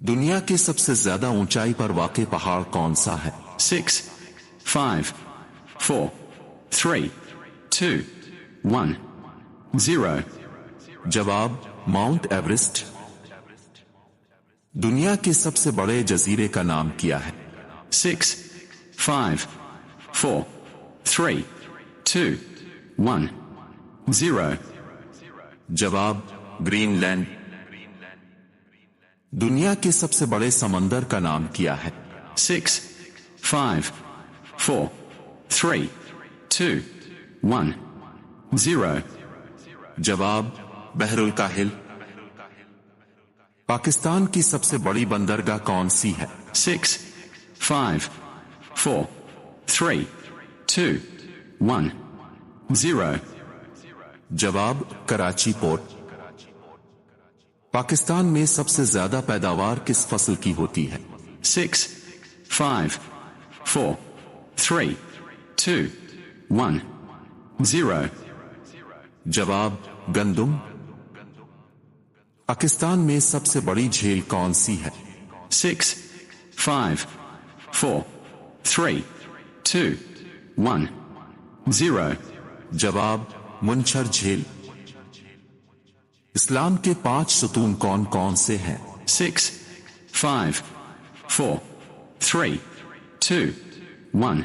दुनिया के सबसे ज्यादा ऊंचाई पर वाक़े पहाड़ कौन सा है? 6, 5, 4, 3, 2, 1, 0. जवाब माउंट एवरेस्ट। दुनिया के सबसे बड़े जजीरे का नाम क्या है? 6, 5, 4, 3, 2, 1, 0. जवाब ग्रीनलैंड। दुनिया के सबसे बड़े समंदर का नाम क्या है? 6, 5, 4, 3, 2, 1, 0. जवाब बहरुल काहिल। पाकिस्तान की सबसे बड़ी बंदरगाह कौन सी है? 6, 5, 4, 3, 2, 1, 0. जवाब कराची पोर्ट। पाकिस्तान में सबसे ज्यादा पैदावार किस फसल की होती है? 6, 5, 4, 3, 2, 1, 0. जवाब गंदुम। पाकिस्तान में सबसे बड़ी झील कौन सी है? 6, 5, 4, 3, 2, 1, 0. जवाब मुनछर झील। इस्लाम के 5 सुतून कौन कौन से हैं? 6, 5, 4, 3, 2, 1,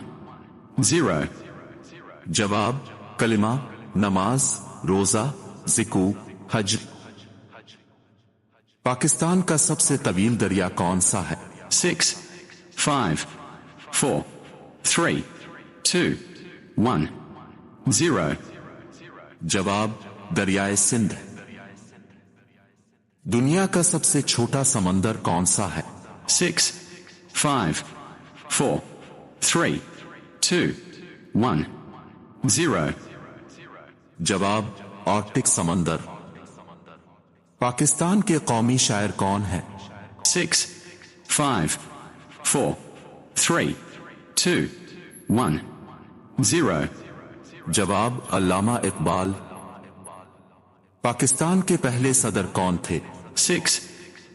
0. जवाब कलिमा, नमाज, रोजा, ज़िकू, हज। पाकिस्तान का सबसे तवील दरिया कौन सा है? 6, 5, 4, 3, 2, 1, 0. जवाब दरियाए सिंध। दुनिया का सबसे छोटा समंदर कौन सा है? 6, 5, 4, 3, 2, 1, 0. जवाब आर्कटिक समंदर। पाकिस्तान के कौमी शायर कौन है? 6, 5, 4, 3, 2, 1, 0. जवाब अल्लामा इकबाल। पाकिस्तान के पहले सदर कौन थे? 6,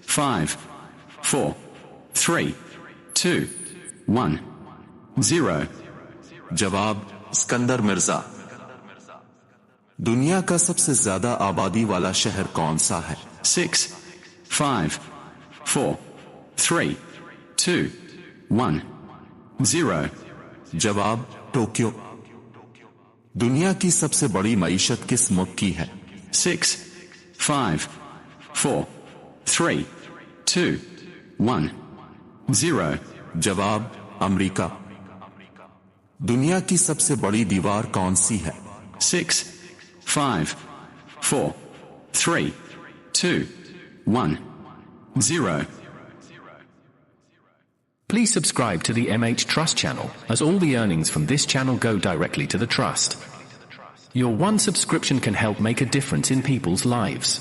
5, 4, 3, 2, 1, 0. जवाब सिकंदर मिर्जा। दुनिया का सबसे ज्यादा आबादी वाला शहर कौन सा है? 6, 5, 4, 3, 2, 1, 0. जवाब टोक्यो। दुनिया की सबसे बड़ी मईशत किस मुल्क की है? 6, 5, 4, 3, 2, 1, 0. जवाब अमेरिका। दुनिया की सबसे बड़ी दीवार कौन सी है? 6, 5, 4, 3, 2, 1, 0. Please subscribe to the MH Trust channel, as all the earnings from this channel go directly to the Trust. Your one subscription can help make a difference in people's lives.